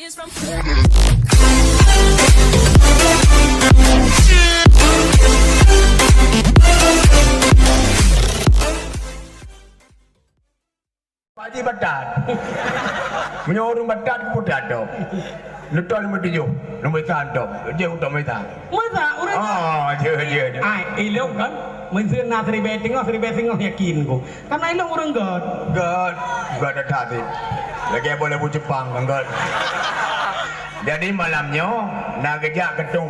Haji Badat. Menyorong Badat ke Putat tu. Letak nombor 7. Nombor 1 tu. Dia untuk mereka. Mereka orang. Oh, dia. Ilong kan. Mungkin nak Sri Betengah yakin ko. Karena ilong orang God. God ada hati. Lagi boleh bu Jepang kan God. Jadi malamnya nak kejak ketung.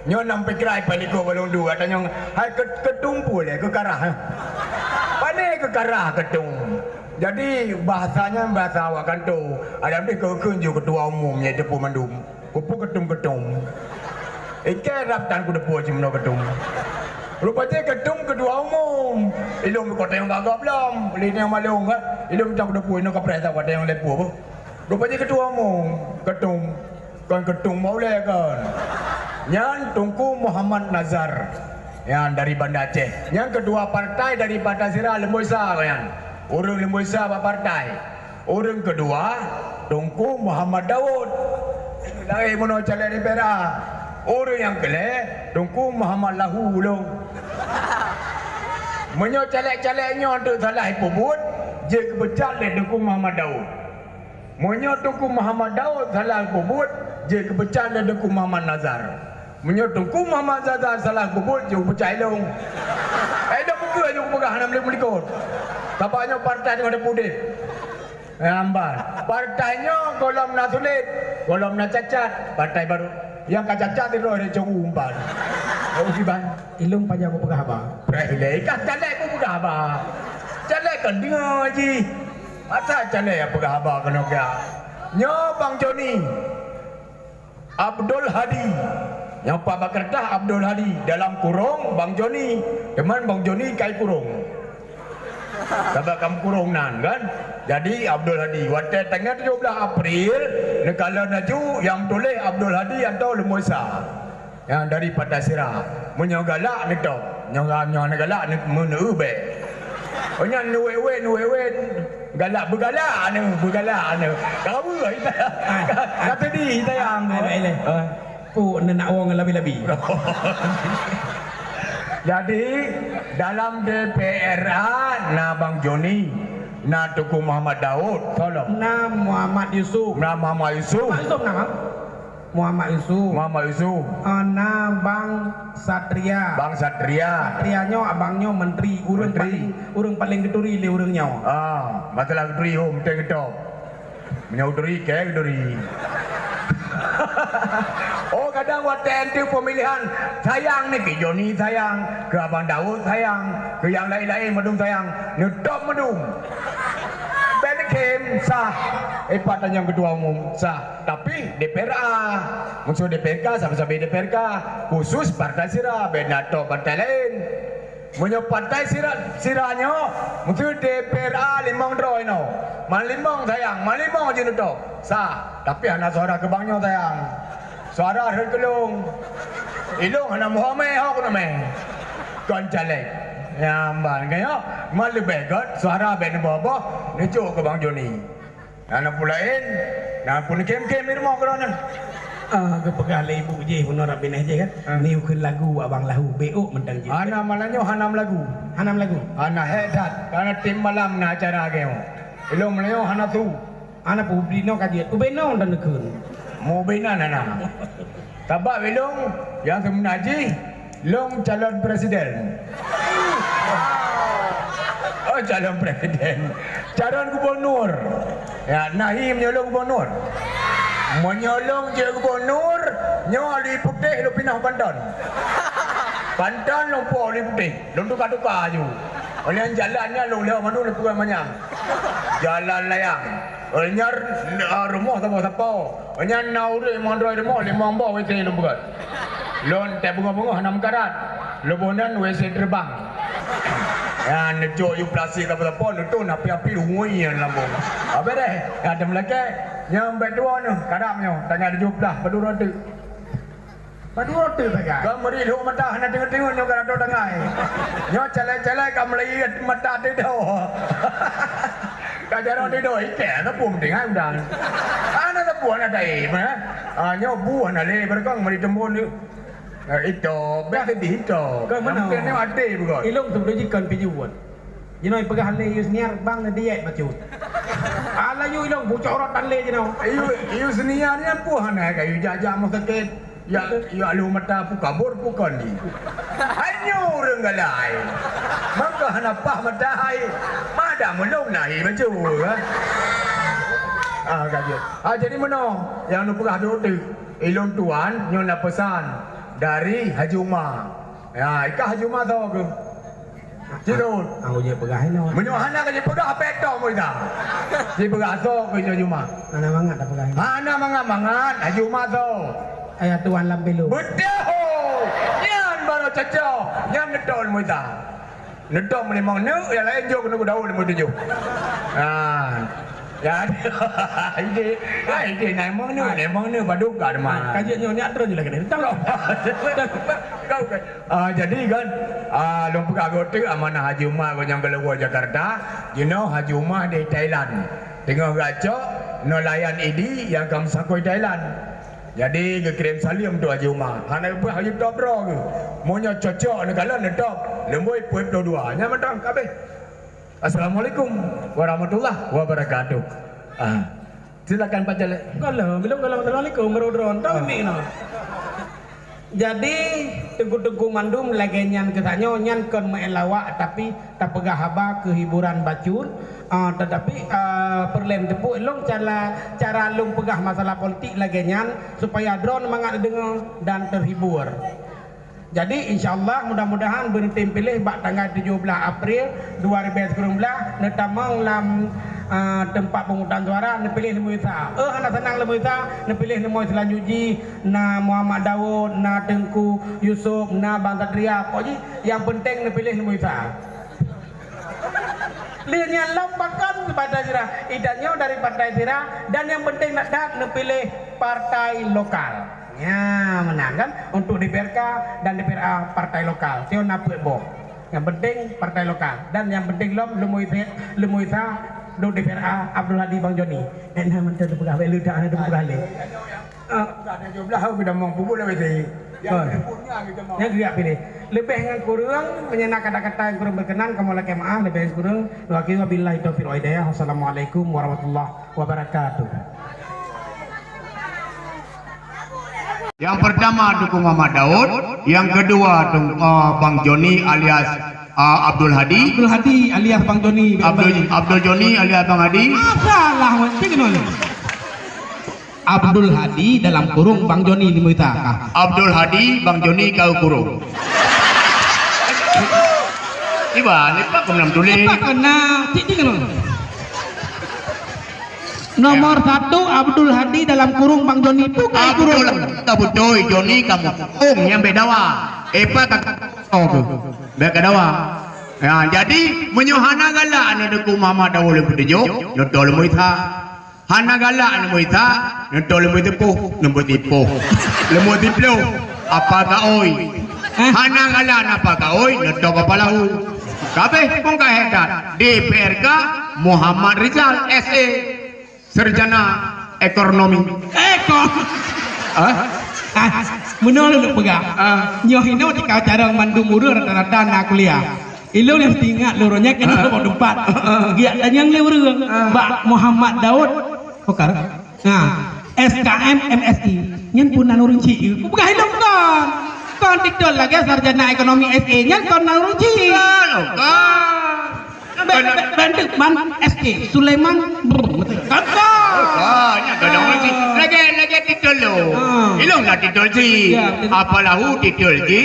Nyo nampak kerai paliko balong dua katanya hai ketung boleh ke karah. Pandai ke karah ketung. Jadi bahasanya bahasa awak kan tu. Ada ni kekunju ketua umumnya Depu Mandum. Kupu ketung. Ikan raptan ku Depu cuma ketung. Rupanya ketung ketua umum. Ilmu kota yang gagap belum. Lini yang malung kan. Ilmu macam Depu ini kepresa kota yang Depu apa. Rupanya ketua umum. Ketung. Kan ketung mau le kan. Yang Tunku Muhammad Nazar. Yang dari Banda Aceh. Yang kedua partai dari Patasira Lembuisa kan. Orang Lembuisa apa partai. Orang kedua Tunku Muhammad Daud. Lagi mono calon di Perak. Orang yang kele Tunku Muhammad Lahu ulung. Menyo calek-caleknya untuk salah ipubut, je kebecat le Tunku Muhammad Daud. Menyo Tunku Muhammad Daud salah ipubut, je kebecat le Tunku Muhammad Nazar. Menyo Tunku Muhammad Nazar salah ipubut, je pecah ilung. Dah buka je pegang nak boleh ikut. Tapaknya partai dengan ada pudit. Ambar. Partainya Golom nak sulit, Golom nak cacat, partai baru. Yang cacat itu ada jauh umpan. Oh siban, Ilong pajak ko pegang apa? Prehlek kan calek ko pegang apa? Calek kan dia haji. Masa calek apa pegang apa kena kaya? Nyo Bang Joni. Abdul Hadi. Yang Pak Bakertah Abdul Hadi dalam kurung Bang Joni. Teman Bang Joni kai kurung. Sebab kamu kurung nan kan. Jadi Abdul Hadi waktu tanggal 17 April negara Naju yang tulis Abdul Hadi atau Lemuisa yang dari Patasira menyogalak ni tok nyong galak ni menube onya nuwe galak bergalak ni kau kata di tayang Ku nak orang lebih-lebih. Jadi dalam DPRA na Bang Joni, na Tunku Muhammad Daud, tolong. Na Muhammad Yusuf. Na Muhammad Yusuf. Nama? Muhammad Yusuf. Na Bang Satria. Satrianya abangnya menteri. Urang paling geduri le urangnya. Masalah geduri menteri gedok. Menyodori ke geduri. Oh kadang waktu pemilihan sayang ni ke Joni sayang, ke Abang Daud sayang, ke yang lain-lain medung sayang, nyedok medung. Benekem sah, patanya yang ketua umum sah. Tapi DPRA, musuh DPRK sama-sama DPRK, khusus partai Sira, benato partai lain. Menyo partai Siranya, musuh DPRA limang droi no, malimang sayang, malimang je nuto sah. Tapi anak suara kebangnya sayang. Suara herkelung. Ilung anak Muhammad hok nama. Kon calek. Ya amban kaya mal begot suara ben bobo nujuk ke Bang Joni. Anak pulain, nak pun kem-kem irmo kerana. Ke pegale ibu je pun orang bineh je kan. Ni ukun lagu abang lahu beuk mentang je. Anak malanya hanam lagu. Anak hedat karena tim malam na acara kau. Ilung malanya anak tu. Anak publino kajian. Ubeno dan nekun. Mau bina nana. Tabak belong yang semenaji long calon presiden. Oh calon presiden. Calon gubernur. Ya Nahim nyolong gubernur. Menyolong je gubernur, nyo di putih lu pindah Banten. Banten lu po di putih, lu tukar-tukar aju. Oleh jalannya lu lewat mana lu pulang banyak. Jalan layang. Olehnya rumah siapa-siapa. Olehnya nauri mandrai rumah limang bawa WC lu buat. Lu tak bunga-bunga 6 karat. Lu bonan WC terbang. Ya nejo you plastik apa-apa lu tu api-api luian lambung. Apa deh? Ada melaka yang berdua ni kadamnya tanya 17 berdua tu. Berdua tu bagai. Kamari lu mata nak tengok-tengok nyo kada tengah. Nyo calai-calai kamari mata tu dah. Kajaran dia doi ke tapi mendingan udah. Ana tak buat ada mana? Nyobu ana le berkong mari tembon ni. Itu biasa di itu. Kau mana? Mungkin ni ada bukan. Ilong tu boleh jikan pijuan. Jinoi pegah le yus niar bang na diet macut. Ala yu ilong bu corot tan le jinau. Iu senian ni apa hana kayu jajak masa ke ya alu mata pu kabur pu kondi. Hanyo orang galai. Maka hana pah mata hai. Mada melong nahi macam kaji. Jadi mana yang nu pegah tu ilong tuan nyona pesan dari Haji Umar. Ya, ikah Haji Umar tahu ke? Ciro. Aku je pegah no. Menyohana ke pegah apa itu mo ita. Di pegah so ke Haji Umar. Mana mangat tak pegah. Mana mangat Haji Umar tu. Ayah tuan lambelu. Betul. Nyan baru cocok. Nyan nedol mo ita. Nedol memang ne yang lain jog nu daun mo tuju. Ya, ini memang ni baduk kat mana? Kajian nyonya terus je lagi ni. Tahu. Kau kan. Jadi kan, lumpur agota amanah Haji Umar yang keluar Jakarta, Haji Umar di Thailand. Tengok raja, no layan ini yang kamu sakoi Thailand. Jadi ke kirim salim tu Haji Umar. Hana pun Haji top bro ke. Maunya cocok negara top. Lemboi puip dua. Nya mentang kabeh. Assalamualaikum warahmatullahi wabarakatuh. Silakan Pak Jalil. Kalau belum assalamualaikum merodron tahu mi no. Jadi teguh-teguh mandum lagi nyan ketanyo nyan kon melawak tapi tak pegah haba kehiburan bacur tetapi perlem tepu long cara long pegah masalah politik lagi nyan supaya drone mangat dengar dan terhibur. Jadi insyaallah mudah-mudahan berhenti pilih bak tanggal 17 April 2019 netamang lam tempat penghutang suara ne pilih lemu isa. Hana senang lemu isa ne pilih lemu selanjutnya na Muhammad Daud, na Tengku Yusuf, na Bang Satria. Pokoknya yang penting ne pilih lemu isa. Lihatnya lompakan kepada Sirah. Idanya dari Partai Sirah dan yang penting nak ne pilih partai lokal. Ya, menang kan untuk DPRK dan DPRA partai lokal. Tio napuk boh. Yang penting partai lokal dan yang penting lemu isa do DPRA Abdul Hadi Bang Joni. Dan nama tu pegah belu dah ada pegah le. Ada 17 aku dah mau pukul dah mesti. Yang gerak pilih. Lebih dengan kurang menyenak kata-kata yang kurang berkenan kamu lagi maaf lebih yang kurang. Wabillahi taufiq wal hidayah. Wassalamualaikum warahmatullahi wabarakatuh. Yang pertama dukung Muhammad Daud, yang kedua Bang Joni alias Abdul Hadi. Abdul Hadi alias Bang Joni. Abdul Joni alias Bang Hadi. Salah Abdul Hadi dalam kurung Bang Joni di Muita. Abdul Hadi Bang Joni kau kurung. Tiba lepas kau nam tulis. Apa kena? Cik kan? Nomor 1 Abdul Hadi dalam kurung Bang Joni itu kai kurung. Tak betul Joni kamu kurung yang bedawa. Epa tak tahu. Bedawa. Ya, jadi menyohana gala anu dukung Muhammad Daud lebih tujuh. Notol muitha. Hana gala anu muitha. Notol muitipu. Nombor tipu. Lemu tiplo. Apa ka oi? Hana gala apa ka oi? Notol kapalahu. Kabeh pun kahedat. DPRK Muhammad Rizal SE. Sarjana ekonomi. Menolak lu pegang. Nyoh ini waktu kau cara mandung urut rata-rata nak kuliah. Ilo yang tinggal lurunya kena mau tempat. Dia dan yang lewat Mbak Muhammad Daud. Okar. Nah, SKM MSI. Nyen pun nanurun ci. Bukan hilang kan. Kon tikdol lagi sarjana ekonomi SE. Nyen kon nanurun ci. Bentuk man SK Sulaiman kakak kadang lagi titel lo ilong lah titel si apalahu titel si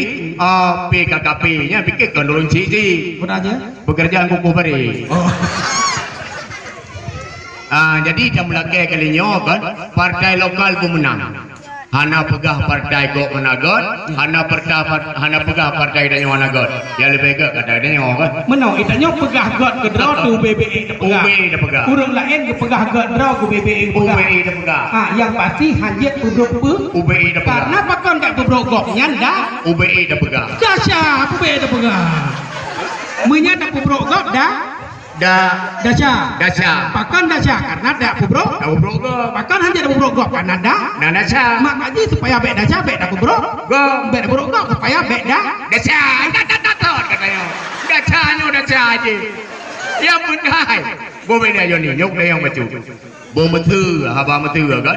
PKKP nya pikir kandung si pekerjaan kuku beri jadi jam lagi kalinya kan partai lokal ku menang hana pegah partai kok menagot hana pegah partai dan managot ya lebih ke kata dia kan menau itanya pegah got ke draw tu BBE pegah kurang lain ke pegah got draw ke BBE pegah yang pasti hanjit puduk UBE dah pegah karena pakon tak puduk gok nyanda UBE dah pegah dasar UBE dah pegah menyata puduk gok dah Dasya. Dasya. Pakan dasya karena dak bubrok. Tahu bro ke? Pakan hanya dak bubrok gok karena dak. Nah dasya. Mak aji supaya bek dasya bek dak bubrok. Go. Bek bubrok gok supaya bek dak. Dasya. Tatot katanya. Dasyanya dasya aja. Ya mundai. Bo beda yo ni nyok yang bacu. Bo metu, haba metu kan?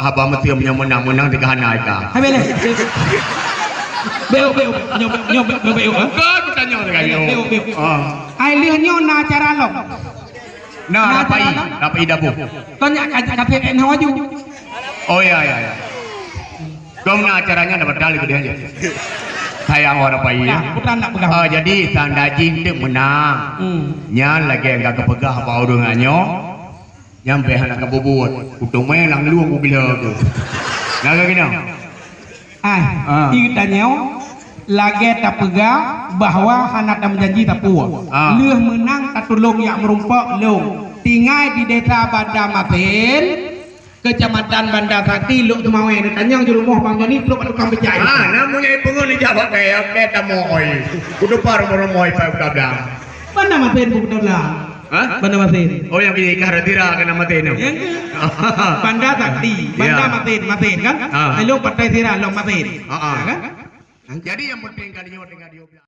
Haba metu yang menang tiga hanai ka. Hai bele. Beo nyo beo. Kan tanya dengan yo. Ai lieu nyo na cara lok. Nah, rapai dabu. Tanya kata en hawaju. Oh ya. Kau nak acaranya dapat dali gede aja. Sayang orang bayi. Ya, putan nak pegang. Jadi tanda jin tu menang. Nyan lagi enggak kepegah apa urungannya. Nyampe anak kebobot. Kutung main lang luang gila tu. Naga gini. Ikannya lagi tak pegang bahwa anak dan menjanji tak puas. Leuh menang tak tolong yang merumpak long. Tinggal di desa Banda Maten, Kecamatan Banda Sakti, Luk Temawe. Tanya di rumah Bang Joni, belum ada tukang becak. Namanya pengen jawab kayak kita moy. Kudu par moy pa kablang. Banda Maten bukan lah. Banda Maten. Oh yang pilih karatira kena mati no. Banda Sakti, Banda Maten kan? Lo Patai Sira, Lo Maten. Jadi yang penting kali nyo dengan dia.